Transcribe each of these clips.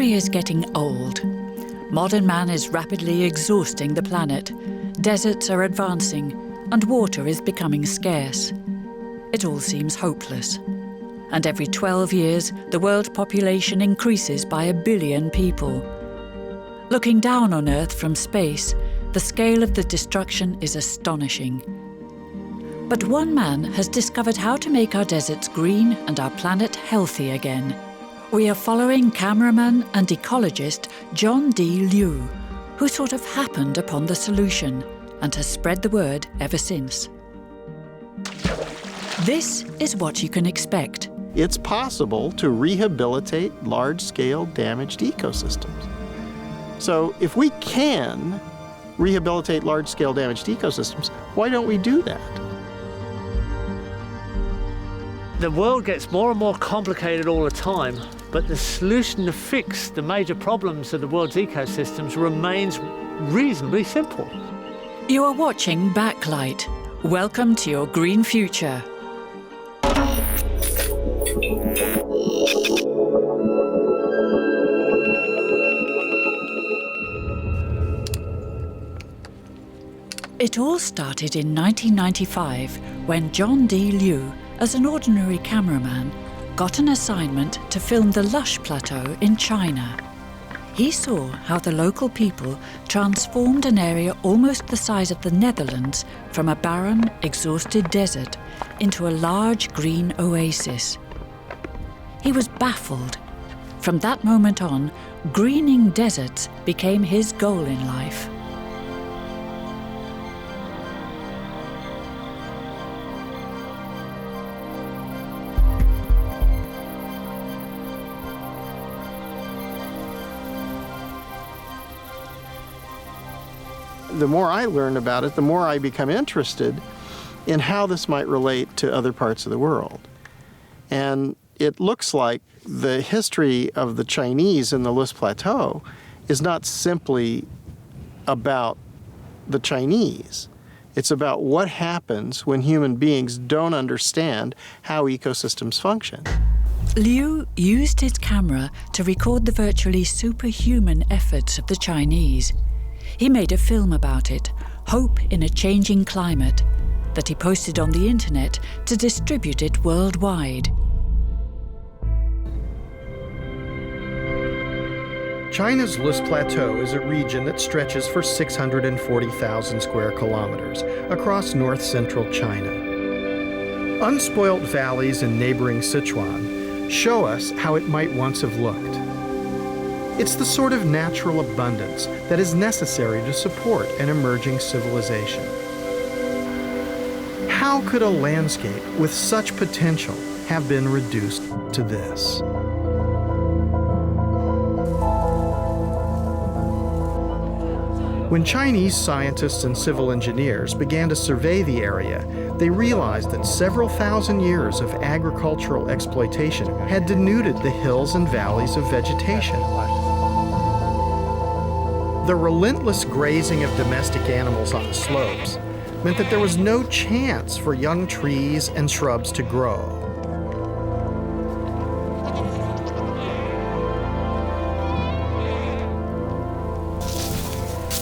story is getting old. Modern man is rapidly exhausting the planet. Deserts are advancing, and water is becoming scarce. It all seems hopeless. And every 12 years, the world population increases by 1 billion people. Looking down on Earth from space, the scale of the destruction is astonishing. But one man has discovered how to make our deserts green and our planet healthy again. We are following cameraman and ecologist John D. who sort of happened upon the solution and has spread the word ever since. This is what you can expect. It's possible to rehabilitate large-scale damaged ecosystems. So if we can rehabilitate large-scale damaged ecosystems, why don't we do that? The world gets more and more complicated all the time, but the solution to fix the major problems of the world's ecosystems remains reasonably simple. You are watching Backlight. Welcome to your green future. It all started in 1995 when John D. as an ordinary cameraman, got an assignment to film the lush plateau in China. He saw how the local people transformed an area almost the size of the Netherlands from a barren, exhausted desert into a large green oasis. He was baffled. From that moment on, greening deserts became his goal in life. The more I learn about it, the more I become interested in how this might relate to other parts of the world. And it looks like the history of the Chinese in the Loess Plateau is not simply about the Chinese. It's about what happens when human beings don't understand how ecosystems function. Liu used his camera to record the virtually superhuman efforts of the Chinese. He made a film about it, Hope in a Changing Climate, that he posted on the internet to distribute it worldwide. China's Loess Plateau is a region that stretches for 640,000 square kilometers across north-central China. Unspoilt valleys in neighboring Sichuan show us how it might once have looked. It's the sort of natural abundance that is necessary to support an emerging civilization. How could a landscape with such potential have been reduced to this? When Chinese scientists and civil engineers began to survey the area, they realized that several thousand years of agricultural exploitation had denuded the hills and valleys of vegetation. The relentless grazing of domestic animals on the slopes meant that there was no chance for young trees and shrubs to grow.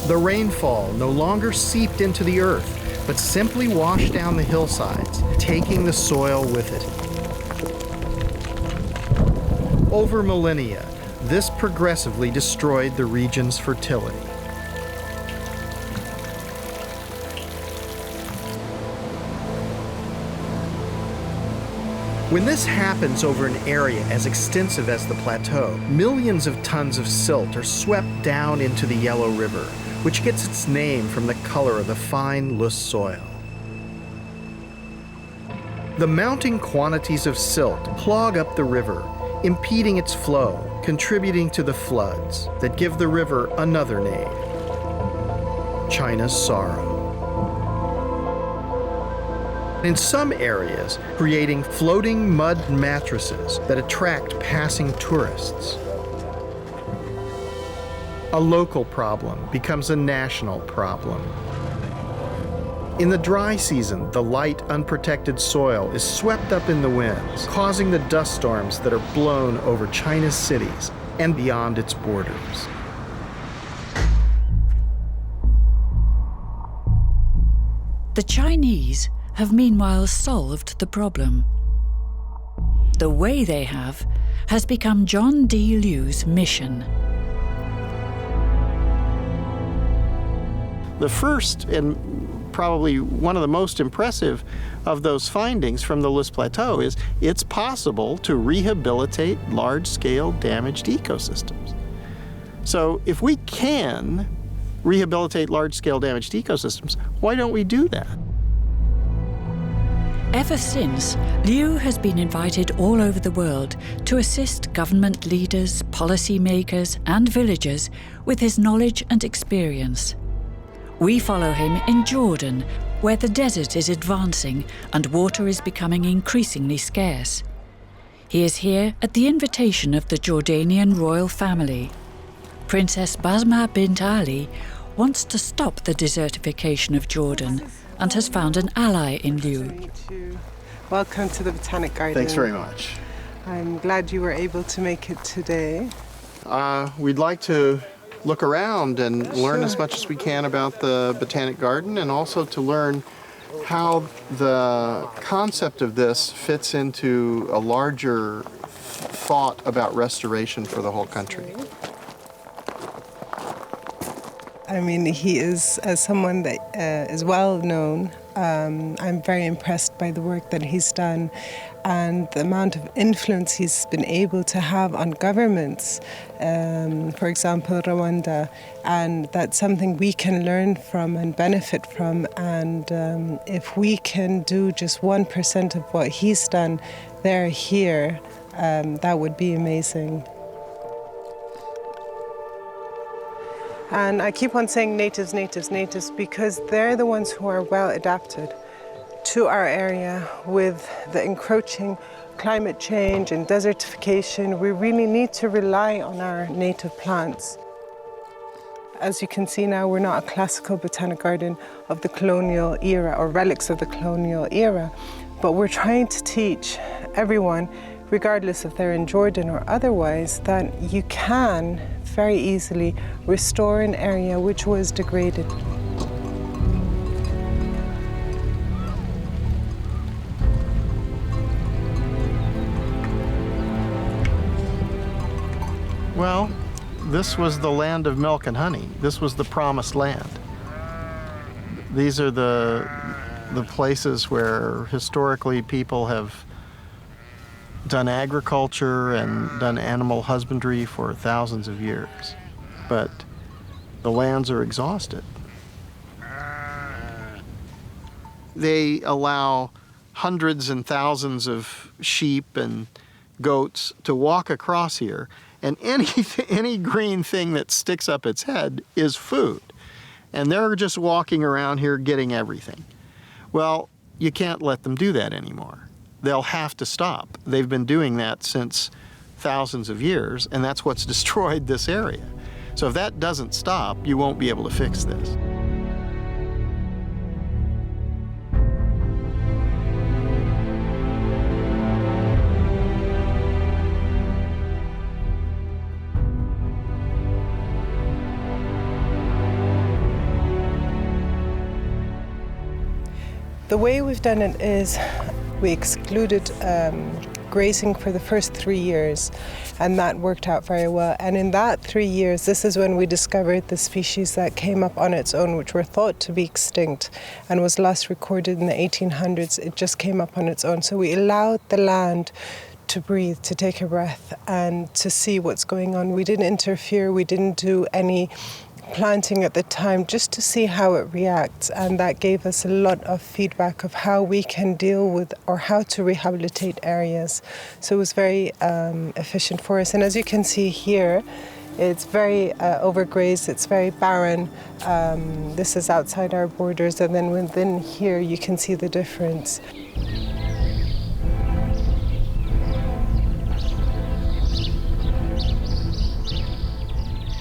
The rainfall no longer seeped into the earth, but simply washed down the hillsides, taking the soil with it. Over millennia, this progressively destroyed the region's fertility. When this happens over an area as extensive as the plateau, millions of tons of silt are swept down into the Yellow River, which gets its name from the color of the fine, loose soil. The mounting quantities of silt clog up the river, impeding its flow, contributing to the floods that give the river another name, China's Sorrow. In some areas, creating floating mud mattresses that attract passing tourists. A local problem becomes a national problem. In the dry season, the light, unprotected soil is swept up in the winds, causing the dust storms that are blown over China's cities and beyond its borders. The Chinese have meanwhile solved the problem. The way they have has become John D. Liu's mission. The first and probably one of the most impressive of those findings from the List Plateau is it's possible to rehabilitate large-scale damaged ecosystems. So if we can rehabilitate large-scale damaged ecosystems, why don't we do that? Ever since, Liu has been invited all over the world to assist government leaders, policymakers, and villagers with his knowledge and experience. We follow him in Jordan, where the desert is advancing and water is becoming increasingly scarce. He is here at the invitation of the Jordanian royal family. Princess Basma bint Ali wants to stop the desertification of Jordan and has found an ally in Liu. Welcome to the Botanic Garden. Thanks very much. I'm glad you were able to make it today. We'd like to look around and learn as much as we can about the Botanic Garden, and also to learn how the concept of this fits into a larger thought about restoration for the whole country. I mean, he is, as someone that is well known, I'm very impressed by the work that he's done and the amount of influence he's been able to have on governments, for example, Rwanda, and that's something we can learn from and benefit from. And if we can do just 1% of what he's done there, here, that would be amazing. And I keep on saying natives, natives, natives, because they're the ones who are well adapted to our area with the encroaching climate change and desertification. We really need to rely on our native plants. As you can see now, we're not a classical botanic garden of the colonial era or relics of the colonial era, but we're trying to teach everyone, regardless if they're in Jordan or otherwise, that you can very easily restore an area which was degraded. Well, this was the land of milk and honey. This was the promised land. These are the places where historically people have done agriculture and done animal husbandry for thousands of years. But the lands are exhausted. They allow hundreds and thousands of sheep and goats to walk across here, and any green thing that sticks up its head is food. And they're just walking around here getting everything. Well, you can't let them do that anymore. They'll have to stop. They've been doing that since thousands of years, and that's what's destroyed this area. So if that doesn't stop, you won't be able to fix this. The way we've done it is we excluded grazing for the first 3 years, and that worked out very well. And in that 3 years, this is when we discovered the species that came up on its own, which were thought to be extinct and was last recorded in the 1800s. It just came up on its own. So we allowed the land to breathe, to take a breath, and to see what's going on. We didn't interfere, we didn't do any planting at the time, just to see how it reacts, and that gave us a lot of feedback of how we can deal with or how to rehabilitate areas. So it was very efficient for us. And as you can see here, it's very overgrazed, it's very barren. This is outside our borders, and then within here you can see the difference.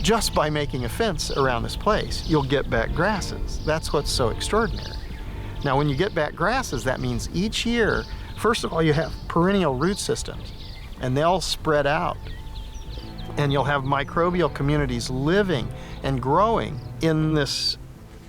Just by making a fence around this place, you'll get back grasses. That's what's so extraordinary. Now, when you get back grasses, that means each year, first of all, you have perennial root systems, and they'll spread out And you'll have microbial communities living and growing in this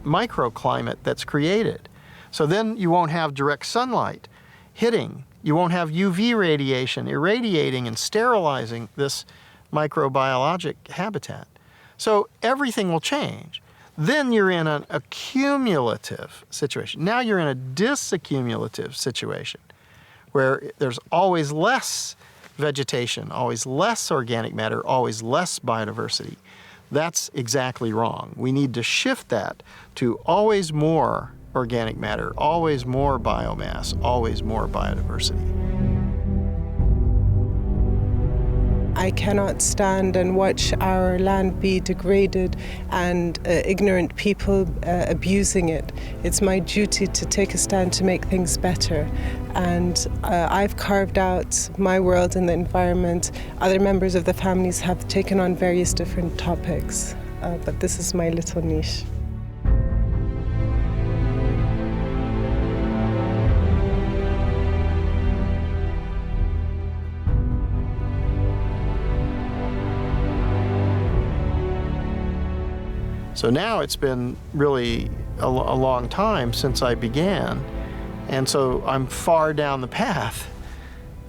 microclimate that's created. So then you won't have direct sunlight hitting. You won't have UV radiation irradiating and sterilizing this microbiologic habitat. So everything will change. Then you're in an accumulative situation. Now you're in a disaccumulative situation where there's always less vegetation, always less organic matter, always less biodiversity. That's exactly wrong. We need to shift that to always more organic matter, always more biomass, always more biodiversity. I cannot stand and watch our land be degraded and ignorant people abusing it. It's my duty to take a stand to make things better. And I've carved out my world in the environment. Other members of the families have taken on various different topics, but this is my little niche. So now it's been really a long time since I began, and so I'm far down the path.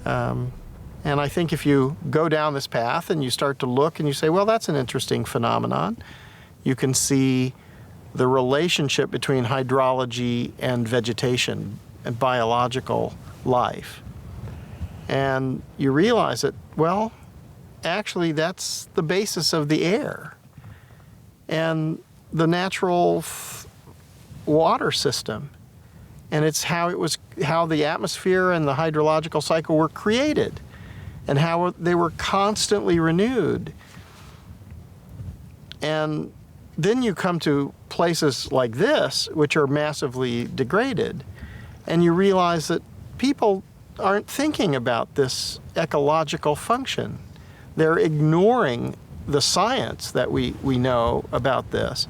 And I think if you go down this path and you start to look and you say, well, that's an interesting phenomenon, you can see the relationship between hydrology and vegetation and biological life. And you realize that, well, actually that's the basis of the air and the natural water system. And it's how the atmosphere and the hydrological cycle were created and how they were constantly renewed. And then you come to places like this, which are massively degraded, and you realize that people aren't thinking about this ecological function. They're ignoring the science that we know about this,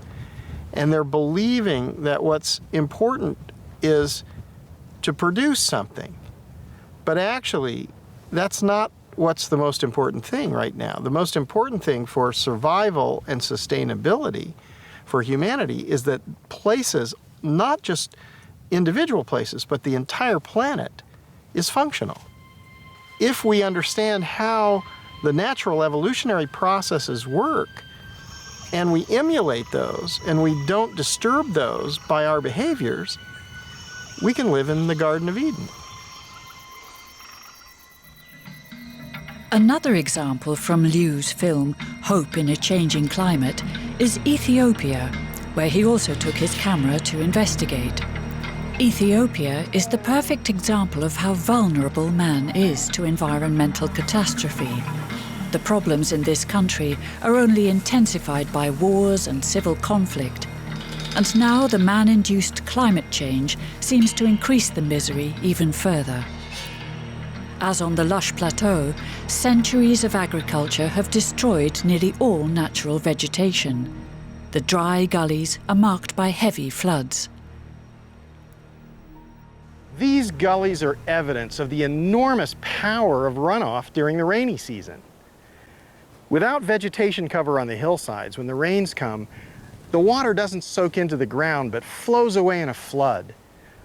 and they're believing that what's important is to produce something. But actually, that's not what's the most important thing right now. The most important thing for survival and sustainability for humanity is that places, not just individual places, but the entire planet, is functional. If we understand how the natural evolutionary processes work, and we emulate those, and we don't disturb those by our behaviors, we can live in the Garden of Eden. Another example from Liu's film, Hope in a Changing Climate, is Ethiopia, where he also took his camera to investigate. Ethiopia is the perfect example of how vulnerable man is to environmental catastrophe. The problems in this country are only intensified by wars and civil conflict. And now the man-induced climate change seems to increase the misery even further. As on the lush plateau, centuries of agriculture have destroyed nearly all natural vegetation. The dry gullies are marked by heavy floods. These gullies are evidence of the enormous power of runoff during the rainy season. Without vegetation cover on the hillsides, when the rains come, the water doesn't soak into the ground but flows away in a flood.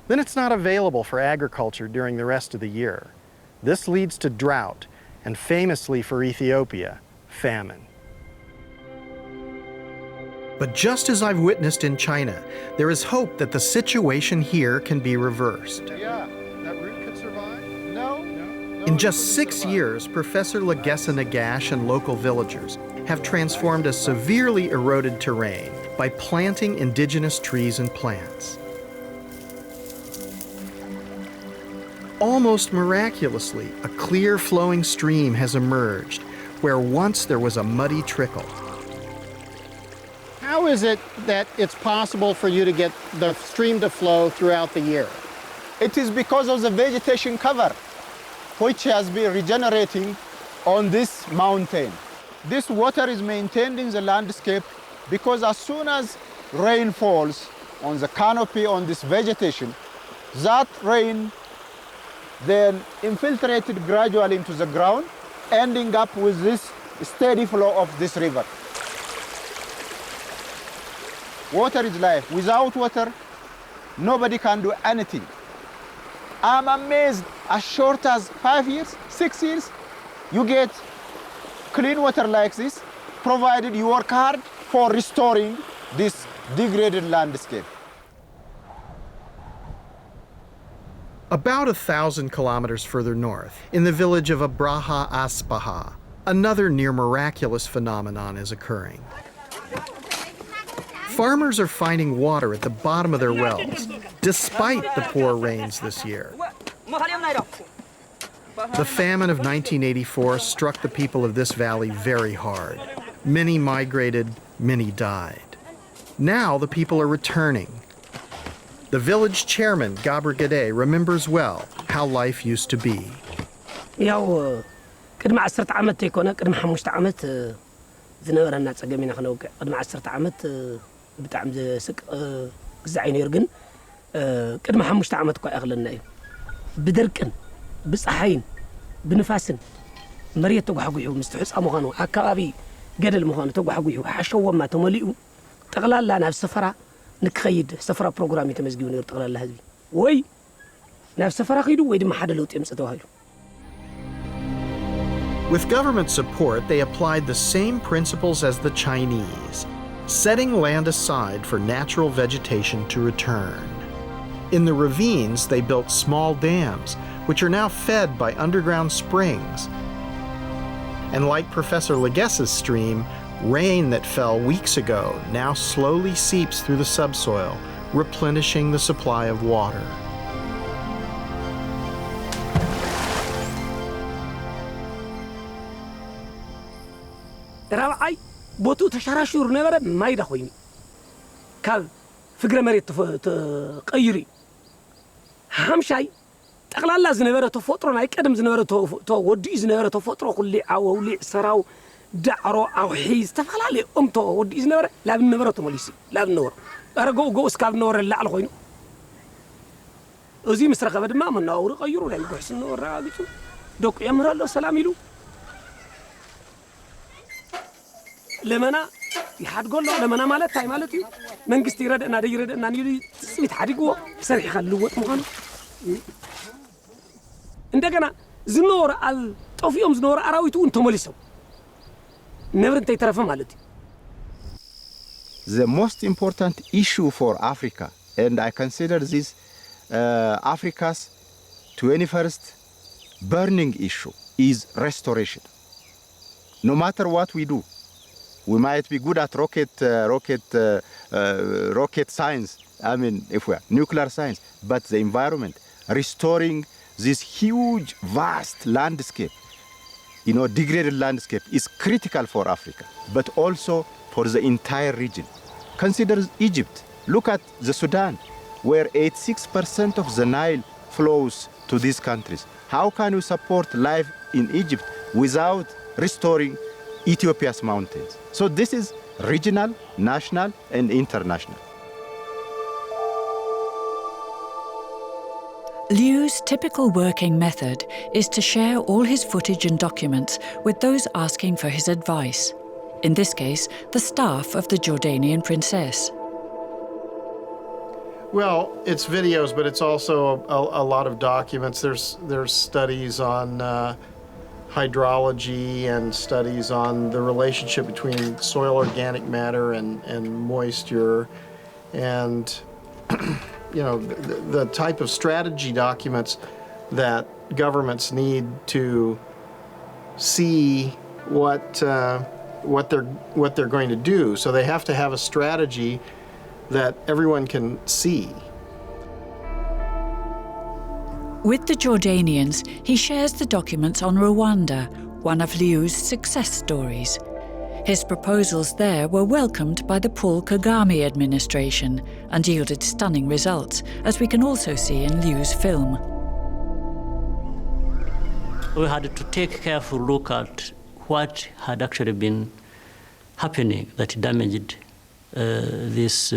Then it's not available for agriculture during the rest of the year. This leads to drought, and famously for Ethiopia, famine. But just as I've witnessed in China, there is hope that the situation here can be reversed. Yeah, that root could survive? No. In just 6 years, Professor Legessa Nagash and local villagers have transformed a severely eroded terrain by planting indigenous trees and plants. Almost miraculously, a clear flowing stream has emerged where once there was a muddy trickle. How is it that it's possible for you to get the stream to flow throughout the year? It is because of the vegetation cover, which has been regenerating on this mountain. This water is maintained in the landscape because as soon as rain falls on the canopy on this vegetation, that rain then infiltrated gradually into the ground, ending up with this steady flow of this river. Water is life. Without water, nobody can do anything. I'm amazed, as short as 5 years, 6 years, you get clean water like this, provided you work hard for restoring this degraded landscape. About 1,000 kilometers further north, in the village of Abraha Aspaha, another near miraculous phenomenon is occurring. Farmers are finding water at the bottom of their wells, despite the poor rains this year. The famine of 1984 struck the people of this valley very hard. Many migrated, many died. Now the people are returning. The village chairman, Gabr Gade, remembers well how life used to be. ቅድሚ 10 ዓመት ይኮነ ቅድሚ 5 ዓመት ዝነበረና ጸገም ኢና ክነውቅዕ ቅድሚ 10 ዓመት ብጣዕሚ ዝስቅ ግዛዕ ነይሩ ግን ቅድሚ 5 ዓመት እኳ ይኽለና እዩ ብድርቅን ብፀሓይን ብንፋስን መሬት ተጓሕጉሑ ምስ ትሕፃ ምዃኑ ኣከባቢ ገደል ምዃኑ ተጓሕጉሑ ሓሸወማ ተመሊኡ ጠቕላላ ናብ ሰፈራ ንክኸይድ ሰፈራ ፕሮግራም የተመዝጊቡ ነይሩ ጠቕላላ ህዝቢ ወይ ናብ ሰፈራ ኸይዱ ወይ ድማ ሓደ ለውጥ የምፅእ ተባሂሉ With government support, they applied the same principles as the Chinese, setting land aside for natural vegetation to return. In the ravines, they built small dams, which are now fed by underground springs. And like Professor Leges's stream, rain that fell weeks ago now slowly seeps through the subsoil, replenishing the supply of water. رابعي بوتو تشراشور نبرة ما يدخويني كاب فكرة مريت تقيري همشاي تقلال لا زنبرة تفطرو ناي قدم زنبرة تو ودي زنبرة تفطرو كل عو ولي سراو دعرو او حيز تفلالي تو ودي زنبرة لا بنبرة تمليسي لا بنور ارغو جو اسكاب نور لا على خوينو ازي مسرقه بدما من نور قيرو لا يحس نور راغيتو دوك يمر الله سلام يلو لمنا يحد قول له لمنا مالت تاي مالتي منقست يردنا دي يردنا نيلي تسويت حديقو سرح يخلوت مخانو عندنا زنور الطوفيوم زنور اراويتو انتو مليسو نبر انت يترفع مالتي The most important issue for Africa, and I consider this Africa's 21st burning issue, is restoration. No matter what we do, we might be good at rocket science, I mean, if we are nuclear science, but the environment, restoring this huge, vast landscape, degraded landscape is critical for Africa, but also for the entire region. Consider Egypt. Look at the Sudan, where 86% of the Nile flows to these countries. How can we support life in Egypt without restoring Ethiopia's mountains? So this is regional, national, and international. Liu's typical working method is to share all his footage and documents with those asking for his advice. In this case, the staff of the Jordanian princess. Well, it's videos, but it's also a lot of documents. There's studies on hydrology and studies on the relationship between soil organic matter and moisture, and the type of strategy documents that governments need to see what they're going to do. So they have to have a strategy that everyone can see. With the Jordanians, he shares the documents on Rwanda, one of Liu's success stories. His proposals there were welcomed by the Paul Kagame administration and yielded stunning results, as we can also see in Liu's film. We had to take a careful look at what had actually been happening that damaged this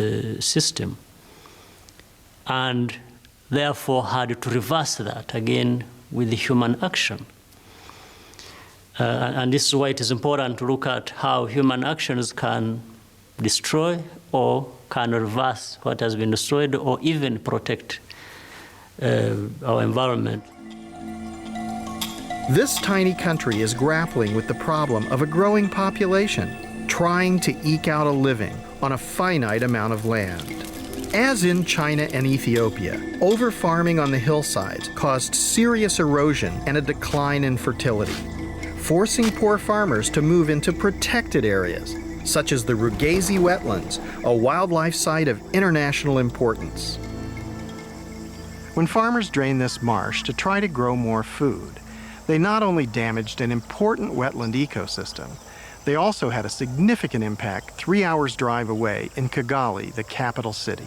system, and therefore had to reverse that again with the human action. And this is why it is important to look at how human actions can destroy or can reverse what has been destroyed or even protect our environment. This tiny country is grappling with the problem of a growing population, trying to eke out a living on a finite amount of land. As in China and Ethiopia, over-farming on the hillsides caused serious erosion and a decline in fertility, forcing poor farmers to move into protected areas, such as the Rugazi wetlands, a wildlife site of international importance. When farmers drained this marsh to try to grow more food, they not only damaged an important wetland ecosystem, they also had a significant impact 3 hours' drive away in Kigali, the capital city.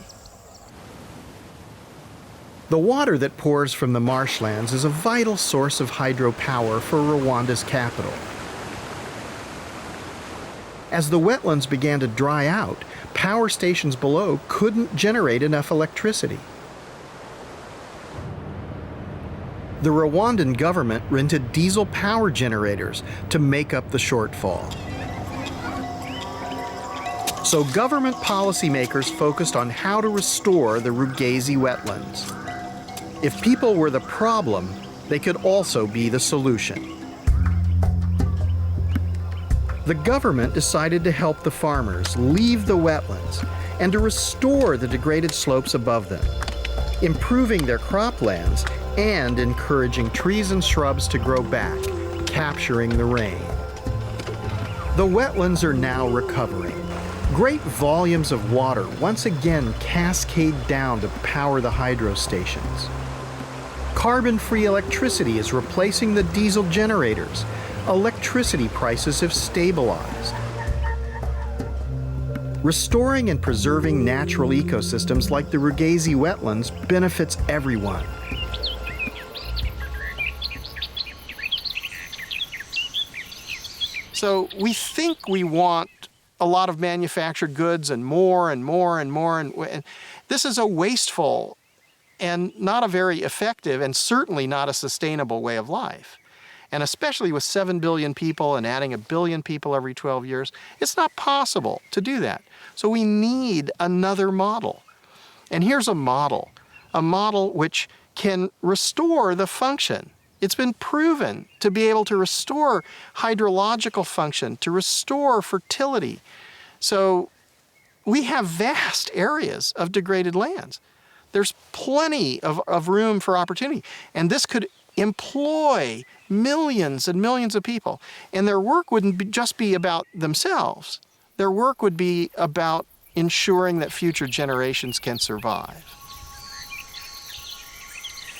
The water that pours from the marshlands is a vital source of hydropower for Rwanda's capital. As the wetlands began to dry out, power stations below couldn't generate enough electricity. The Rwandan government rented diesel power generators to make up the shortfall. So government policymakers focused on how to restore the Rugazi wetlands. If people were the problem, they could also be the solution. The government decided to help the farmers leave the wetlands and to restore the degraded slopes above them, improving their croplands and encouraging trees and shrubs to grow back, capturing the rain. The wetlands are now recovering. Great volumes of water once again cascade down to power the hydro stations. Carbon-free electricity is replacing the diesel generators. Electricity prices have stabilized. Restoring and preserving natural ecosystems like the Rugazi wetlands benefits everyone. So we think we want a lot of manufactured goods and more and more and more. And this is a wasteful and not a very effective and certainly not a sustainable way of life. And especially with 7 billion people and adding 1 billion people every 12 years, it's not possible to do that. So we need another model. And here's a model which can restore the function. It's been proven to be able to restore hydrological function, to restore fertility. So we have vast areas of degraded lands. There's plenty of room for opportunity. And this could employ millions and millions of people. And their work wouldn't just be about themselves. Their work would be about ensuring that future generations can survive.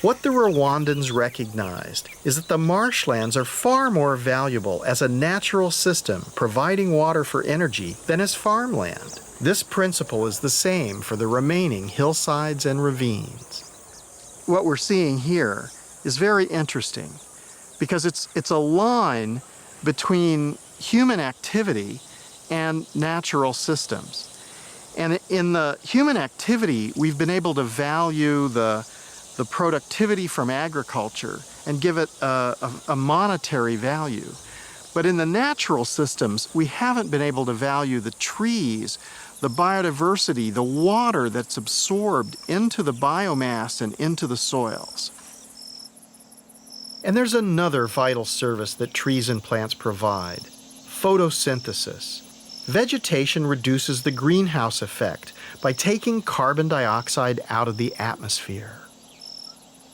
What the Rwandans recognized is that the marshlands are far more valuable as a natural system providing water for energy than as farmland. This principle is the same for the remaining hillsides and ravines. What we're seeing here is very interesting because it's a line between human activity and natural systems. And in the human activity, we've been able to value the productivity from agriculture and give it a monetary value. But in the natural systems, we haven't been able to value the trees, the biodiversity, the water that's absorbed into the biomass and into the soils. And there's another vital service that trees and plants provide: photosynthesis. Vegetation reduces the greenhouse effect by taking carbon dioxide out of the atmosphere.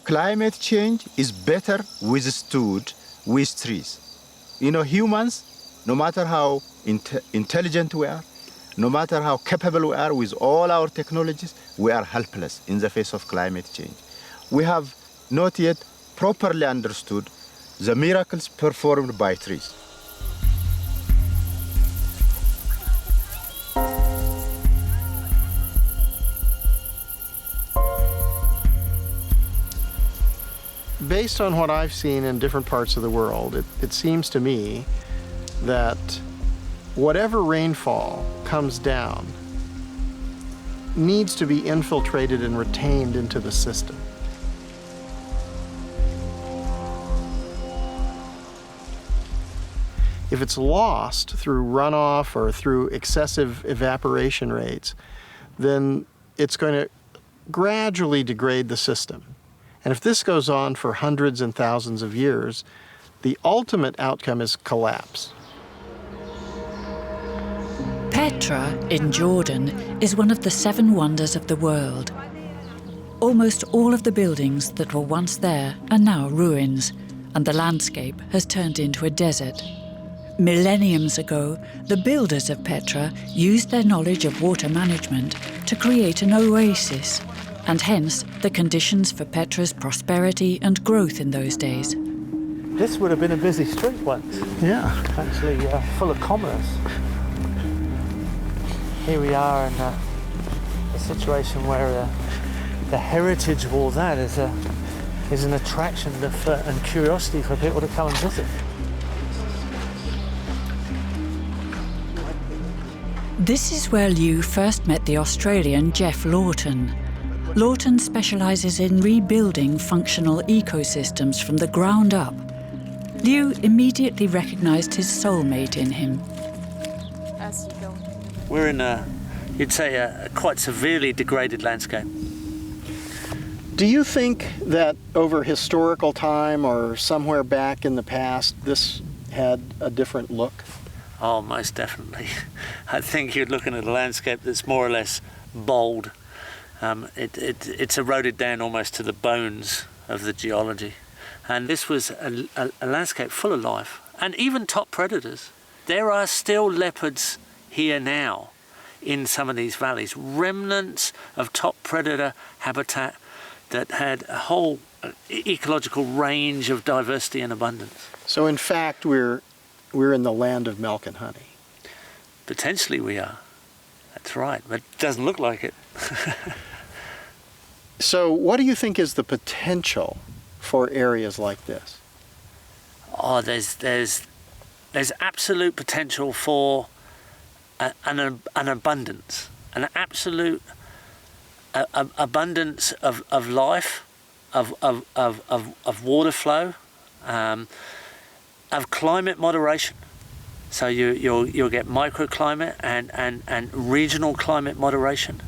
Climate change is better withstood with trees. You know, humans, no matter how intelligent we are, no matter how capable we are with all our technologies, we are helpless in the face of climate change. We have not yet properly understood the miracles performed by trees. Based on what I've seen in different parts of the world, it seems to me that whatever rainfall comes down needs to be infiltrated and retained into the system. If it's lost through runoff or through excessive evaporation rates, then it's going to gradually degrade the system. And if this goes on for hundreds and thousands of years, the ultimate outcome is collapse. Petra in Jordan is one of the 7 wonders of the world. Almost all of the buildings that were once there are now ruins, and the landscape has turned into a desert. Millenniums ago, the builders of Petra used their knowledge of water management to create an oasis, and hence the conditions for Petra's prosperity and growth in those days. This would have been a busy street once. Yeah. Actually full of commerce. Here we are in a situation where the heritage of all that is an attraction and curiosity for people to come and visit. This is where Liu first met the Australian Jeff Lawton. Lawton specialises in rebuilding functional ecosystems from the ground up. Liu immediately recognised his soulmate in him. We're in you'd say, a quite severely degraded landscape. Do you think that over historical time or somewhere back in the past, this had a different look? Oh, most definitely. I think you're looking at a landscape that's more or less bald. It's eroded down almost to the bones of the geology. And this was a landscape full of life, and even top predators. There are still leopards here now in some of these valleys, remnants of top predator habitat that had a whole ecological range of diversity and abundance. So in fact, we're in the land of milk and honey. Potentially we are. That's right, but it doesn't look like it. So what do you think is the potential for areas like this? Oh, there's absolute potential for an abundance, an absolute abundance of life, of water flow, of climate moderation. So you'll get microclimate and regional climate moderation.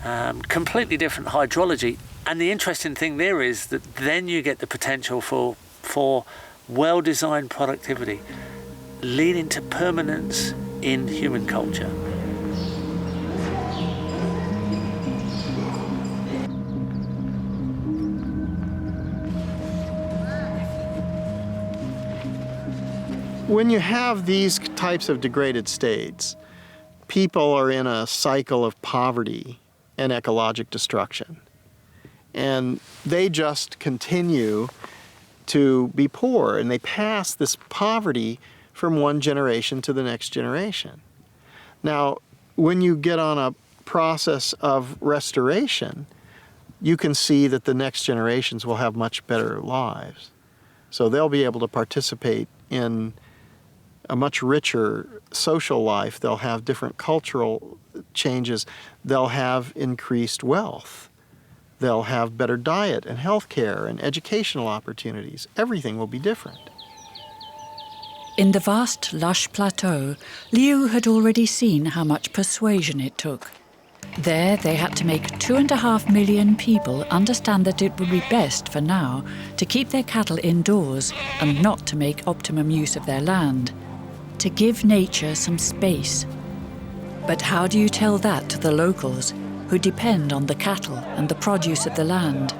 Completely different hydrology. And the interesting thing there is that then you get the potential for well-designed productivity, leading to permanence in human culture. When you have these types of degraded states, people are in a cycle of poverty and ecologic destruction. And they just continue to be poor, and they pass this poverty from one generation to the next generation. Now, when you get on a process of restoration, you can see that the next generations will have much better lives. So they'll be able to participate in a much richer social life. They'll have different cultural changes. They'll have increased wealth. They'll have better diet and health care and educational opportunities. Everything will be different. In the vast, lush plateau, Liu had already seen how much persuasion it took. There, they had to make 2.5 million people understand that it would be best for now to keep their cattle indoors and not to make optimum use of their land, to give nature some space. But how do you tell that to the locals who depend on the cattle and the produce of the land?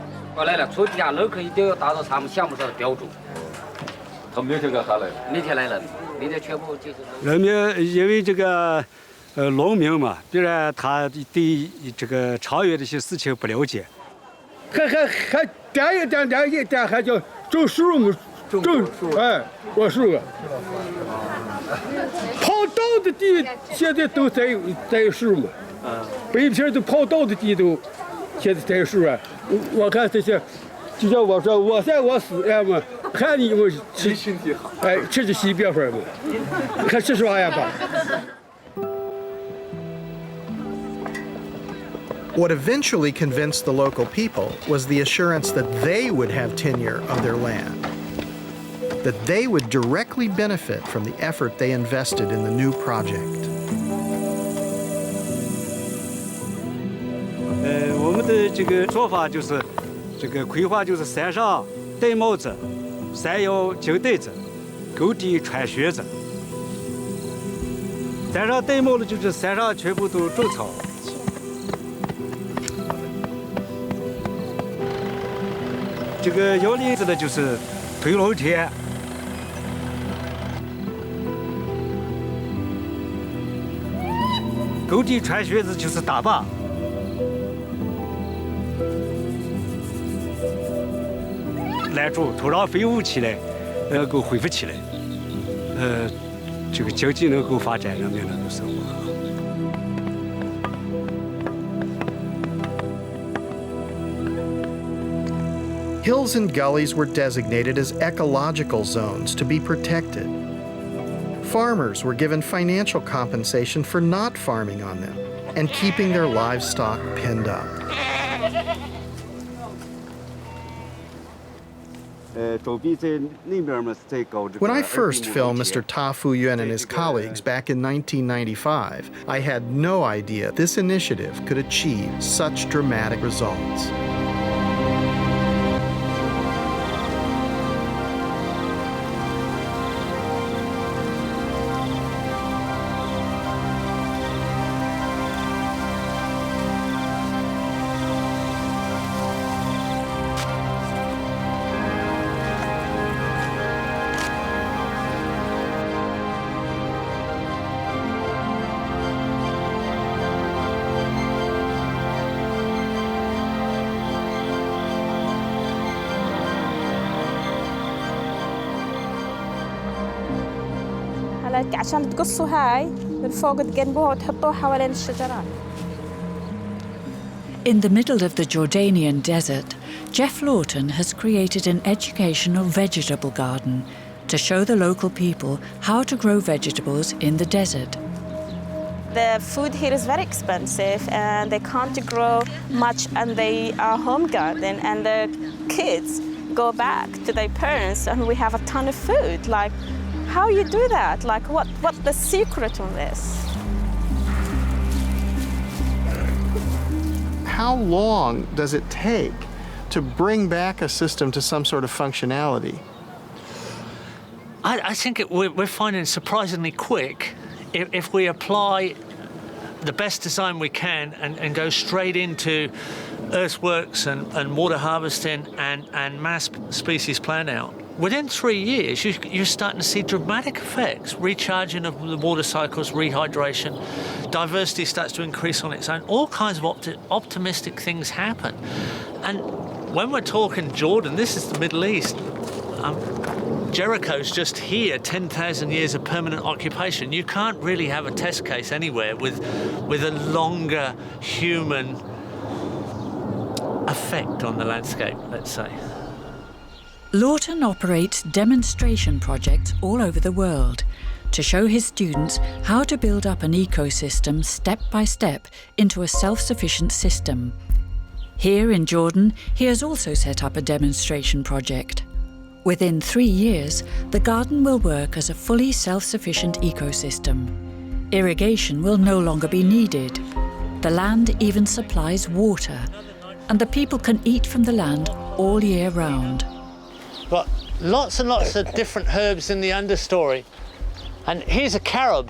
What eventually convinced the local people was the assurance that they would have tenure of their land. that they would directly benefit from the effort they invested in the new project. 我们的这个做法就是，这个规划就是山上戴帽子，山腰紧带着，沟底穿靴子。山上戴帽子就是山上全部都种草。这个摇铃子的就是推龙天。沟底穿靴子就是打靶。 拦住土壤飞舞起来，能够恢复起来，这个经济能够发展，人民能够生活。 Hills and gullies were designated as ecological zones to be protected. Farmers were given financial compensation for not farming on them and keeping their livestock penned up. When I first filmed Mr. Ta Fu-Yuan and his colleagues back in 1995, I had no idea this initiative could achieve such dramatic results. عشان تقصوا هاي من فوق تجنبوها وتحطوها حوالين الشجرات. In the middle of the Jordanian desert, Jeff Lawton has created an educational vegetable garden to show the local people how to grow vegetables in the desert. The food here is very expensive and they can't grow much and they are home garden and the kids go back to their parents and we have a ton of food. Like, how you do that? Like, what's the secret on this? How long does it take to bring back a system to some sort of functionality? I think we're finding surprisingly quick if we apply the best design we can and go straight into earthworks and water harvesting and mass species plan out. Within 3 years, you're starting to see dramatic effects, recharging of the water cycles, rehydration, diversity starts to increase on its own, all kinds of optimistic things happen. And when we're talking Jordan, this is the Middle East. Jericho's just here, 10,000 years of permanent occupation. You can't really have a test case anywhere with a longer human effect on the landscape, let's say. Lawton operates demonstration projects all over the world to show his students how to build up an ecosystem step by step into a self-sufficient system. Here in Jordan, he has also set up a demonstration project. Within 3 years, the garden will work as a fully self-sufficient ecosystem. Irrigation will no longer be needed. The land even supplies water, and the people can eat from the land all year round. Got lots and lots of different herbs in the understory. And here's a carob,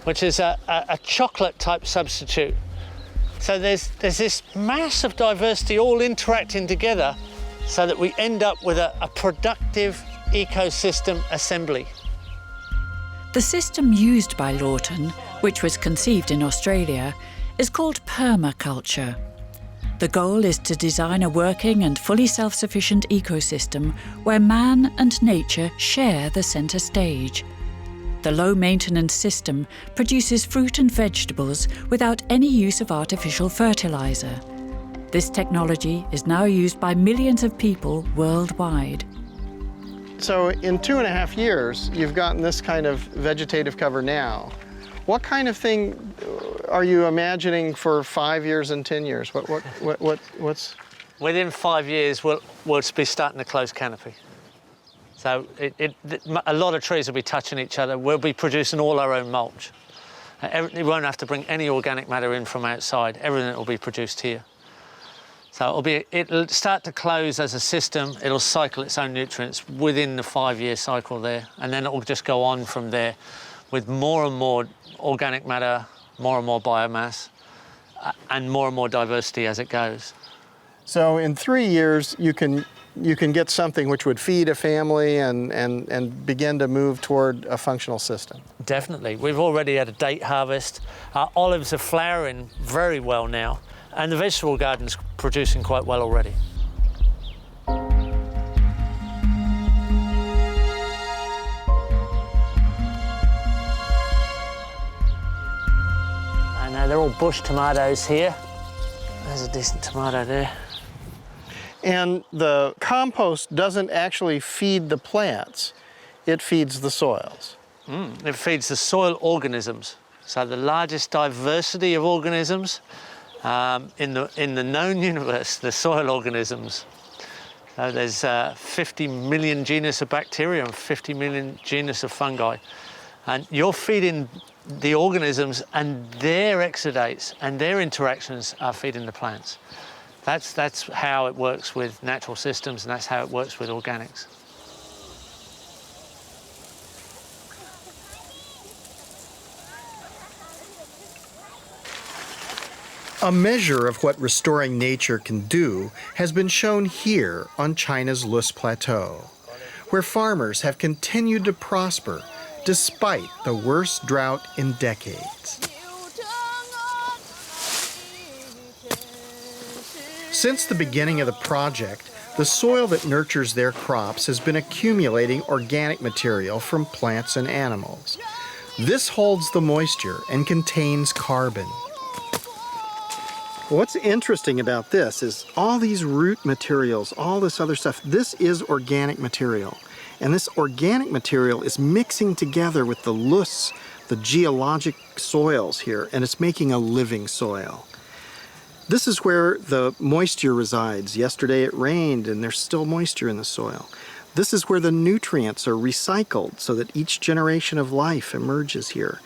which is a chocolate type substitute. So there's this massive diversity all interacting together so that we end up with a productive ecosystem assembly. The system used by Lawton, which was conceived in Australia, is called permaculture. The goal is to design a working and fully self-sufficient ecosystem where man and nature share the centre stage. The low-maintenance system produces fruit and vegetables without any use of artificial fertiliser. This technology is now used by millions of people worldwide. So in 2.5 years, you've gotten this kind of vegetative cover now. What kind of thing are you imagining for 5 years and 10 years? What's? Within 5 years, we'll be starting a closed canopy. So a lot of trees will be touching each other. We'll be producing all our own mulch. We won't have to bring any organic matter in from outside. Everything will be produced here. So it'll start to close as a system. It'll cycle its own nutrients within the 5-year cycle there, and then it will just go on from there with more and more organic matter, more and more biomass, and more diversity as it goes. So in 3 years, you can get something which would feed a family and begin to move toward a functional system. Definitely. We've already had a date harvest. Our olives are flowering very well now, and the vegetable garden's producing quite well already. I know they're all bush tomatoes here. There's a decent tomato there. And the compost doesn't actually feed the plants, it feeds the soils. It feeds the soil organisms. So the largest diversity of organisms in the known universe, the soil organisms. So there's 50 million genus of bacteria and 50 million genus of fungi. And you're feeding the organisms, and their exudates and their interactions are feeding the plants. That's how it works with natural systems, and that's how it works with organics. A measure of what restoring nature can do has been shown here on China's Lus Plateau, where farmers have continued to prosper despite the worst drought in decades. Since the beginning of the project, the soil that nurtures their crops has been accumulating organic material from plants and animals. This holds the moisture and contains carbon. What's interesting about this is all these root materials, all this other stuff, this is organic material. And this organic material is mixing together with the loess, the geologic soils here, and it's making a living soil. This is where the moisture resides. Yesterday it rained and there's still moisture in the soil. This is where the nutrients are recycled so that each generation of life emerges here.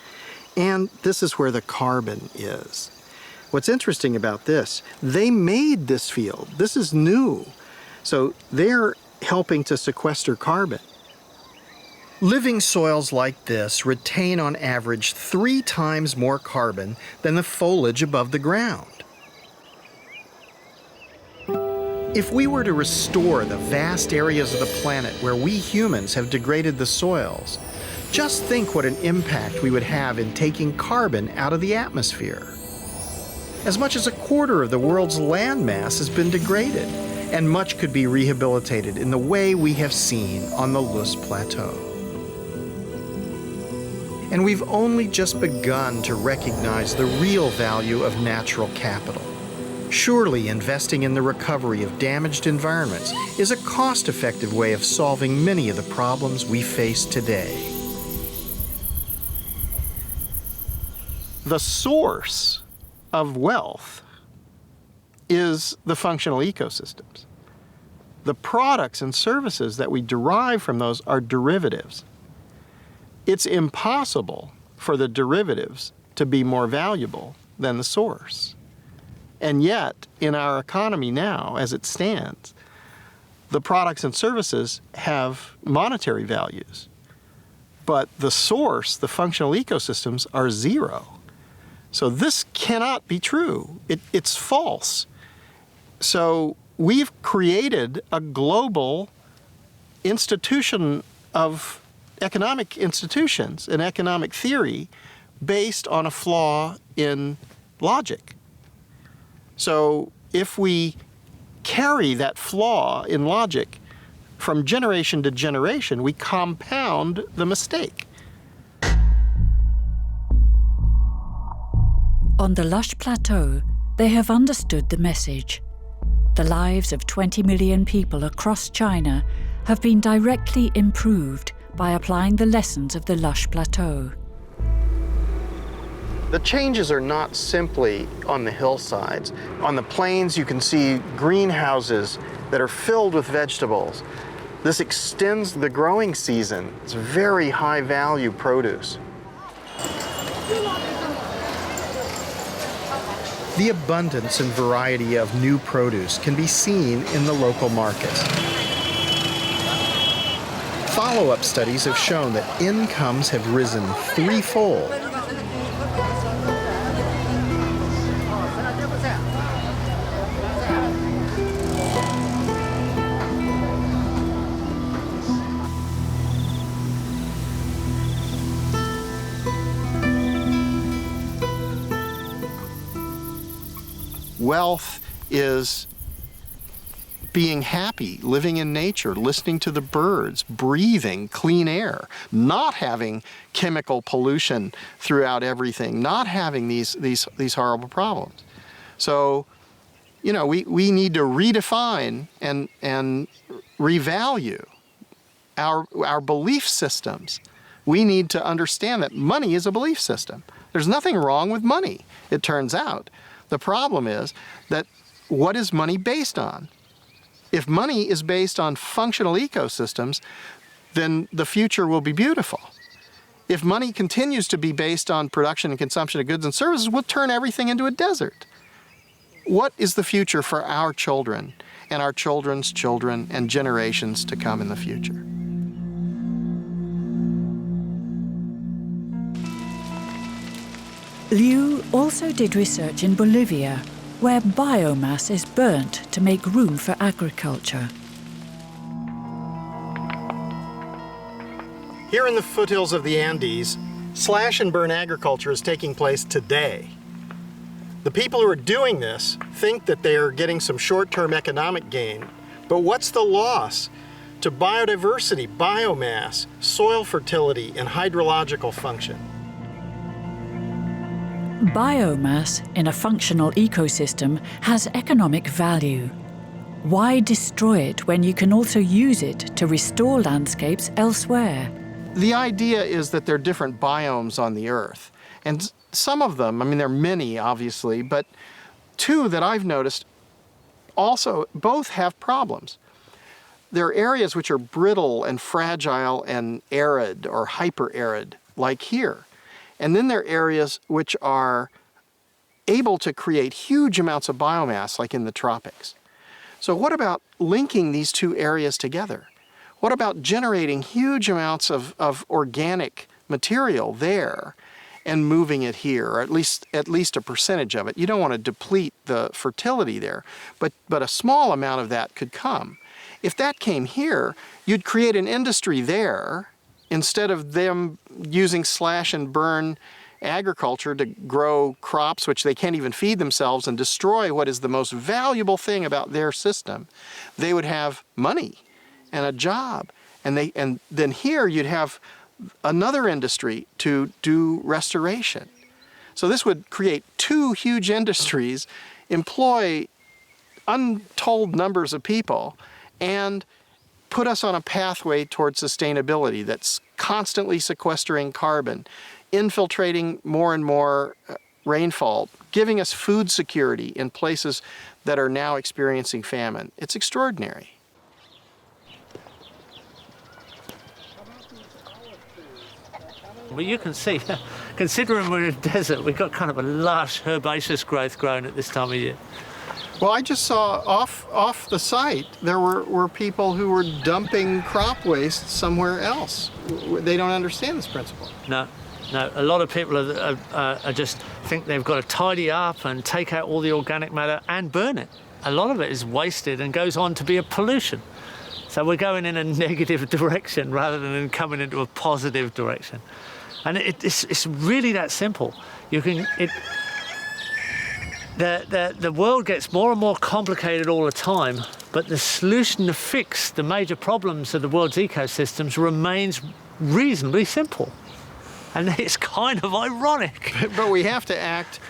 And this is where the carbon is. What's interesting about this, they made this field. This is new. So they're helping to sequester carbon. Living soils like this retain on average 3 times more carbon than the foliage above the ground. If we were to restore the vast areas of the planet where we humans have degraded the soils, just think what an impact we would have in taking carbon out of the atmosphere. As much as 1/4 of the world's land mass has been degraded, and much could be rehabilitated in the way we have seen on the Lus Plateau. And we've only just begun to recognize the real value of natural capital. Surely investing in the recovery of damaged environments is a cost-effective way of solving many of the problems we face today. The source of wealth is the functional ecosystems. The products and services that we derive from those are derivatives. It's impossible for the derivatives to be more valuable than the source. And yet, in our economy now, as it stands, the products and services have monetary values. But the source, the functional ecosystems, are zero. So this cannot be true. It's false. So we've created a global institution of economic institutions, an economic theory based on a flaw in logic. So if we carry that flaw in logic from generation to generation, we compound the mistake. On the lush plateau, they have understood the message. The lives of 20 million people across China have been directly improved by applying the lessons of the lush plateau. The changes are not simply on the hillsides. On the plains, you can see greenhouses that are filled with vegetables. This extends the growing season. It's very high value produce. The abundance and variety of new produce can be seen in the local markets. Follow-up studies have shown that incomes have risen threefold. Wealth is being happy, living in nature, listening to the birds, breathing clean air, not having chemical pollution throughout everything, not having these horrible problems. So, you know, we need to redefine and revalue our belief systems. We need to understand that money is a belief system. There's nothing wrong with money, it turns out. The problem is that what is money based on? If money is based on functional ecosystems, then the future will be beautiful. If money continues to be based on production and consumption of goods and services, we'll turn everything into a desert. What is the future for our children and our children's children and generations to come in the future? Liu also did research in Bolivia, where biomass is burnt to make room for agriculture. Here in the foothills of the Andes, slash and burn agriculture is taking place today. The people who are doing this think that they are getting some short-term economic gain, but what's the loss to biodiversity, biomass, soil fertility, and hydrological function? Biomass in a functional ecosystem has economic value. Why destroy it when you can also use it to restore landscapes elsewhere? The idea is that there are different biomes on the Earth. And some of them, I mean, there are many, obviously, but two that I've noticed also both have problems. There are areas which are brittle and fragile and arid or hyper-arid, like here. And then there are areas which are able to create huge amounts of biomass, like in the tropics. So what about linking these two areas together? What about generating huge amounts of organic material there and moving it here, or at least a percentage of it? You don't want to deplete the fertility there, but a small amount of that could come. If that came here, you'd create an industry there, instead of them using slash and burn agriculture to grow crops which they can't even feed themselves and destroy what is the most valuable thing about their system. They would have money and a job. And then here you'd have another industry to do restoration. So this would create two huge industries, employ untold numbers of people, and put us on a pathway towards sustainability that's constantly sequestering carbon, infiltrating more and more rainfall, giving us food security in places that are now experiencing famine. It's extraordinary. Well, you can see, considering we're in a desert, we've got kind of a lush herbaceous growth growing at this time of year. Well, I just saw off the site, there were people who were dumping crop waste somewhere else. They don't understand this principle. No, a lot of people are just think they've got to tidy up and take out all the organic matter and burn it. A lot of it is wasted and goes on to be a pollution. So we're going in a negative direction rather than coming into a positive direction. And it's really that simple. The world gets more and more complicated all the time, but the solution to fix the major problems of the world's ecosystems remains reasonably simple. And it's kind of ironic. But we have to act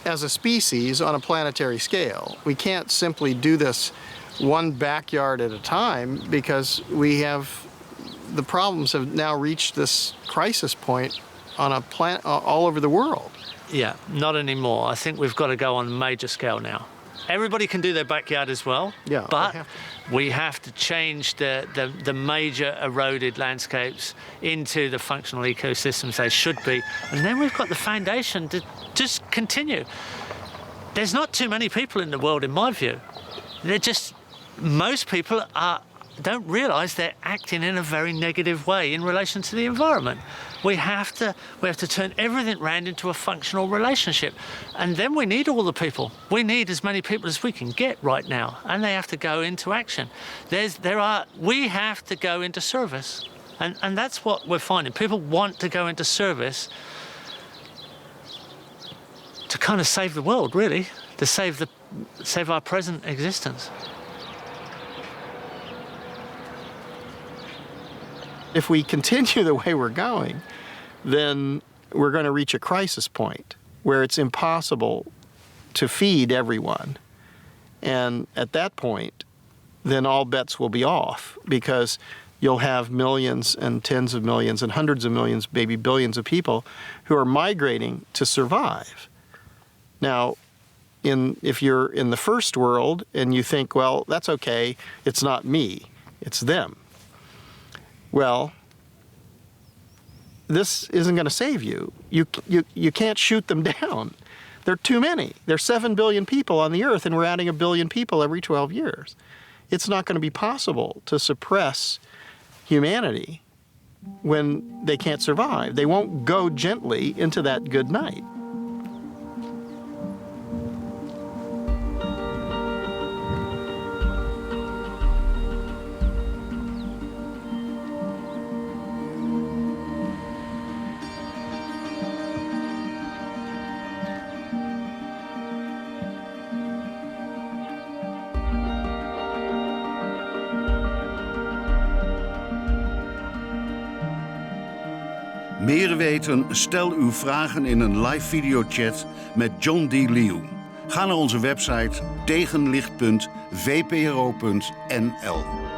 as a species on a planetary scale. We can't simply do this one backyard at a time, because the problems have now reached this crisis point on a planet all over the world. Yeah, not anymore. I think we've got to go on a major scale now. Everybody can do their backyard as well, Yeah, but we have to change the major eroded landscapes into the functional ecosystems they should be. And then we've got the foundation to just continue. There's not too many people in the world, in my view. Most people don't realise they're acting in a very negative way in relation to the environment. We have to turn everything round into a functional relationship, and then we need all the people. We need as many people as we can get right now, and they have to go into action. We have to go into service, and that's what we're finding. People want to go into service to kind of save the world, really, to save our present existence. If we continue the way we're going, then we're going to reach a crisis point where it's impossible to feed everyone. And at that point, then all bets will be off, because you'll have millions and tens of millions and hundreds of millions, maybe billions of people who are migrating to survive. Now, if you're in the first world and you think, well, that's okay, it's not me, it's them. Well, this isn't going to save you. You can't shoot them down. There are too many. There's 7 billion people on the earth, and we're adding 1 billion people every 12 years. It's not going to be possible to suppress humanity when they can't survive. They won't go gently into that good night. Meer weten? Stel uw vragen in een live videochat met John D. Liu. Ga naar onze website tegenlicht.vpro.nl.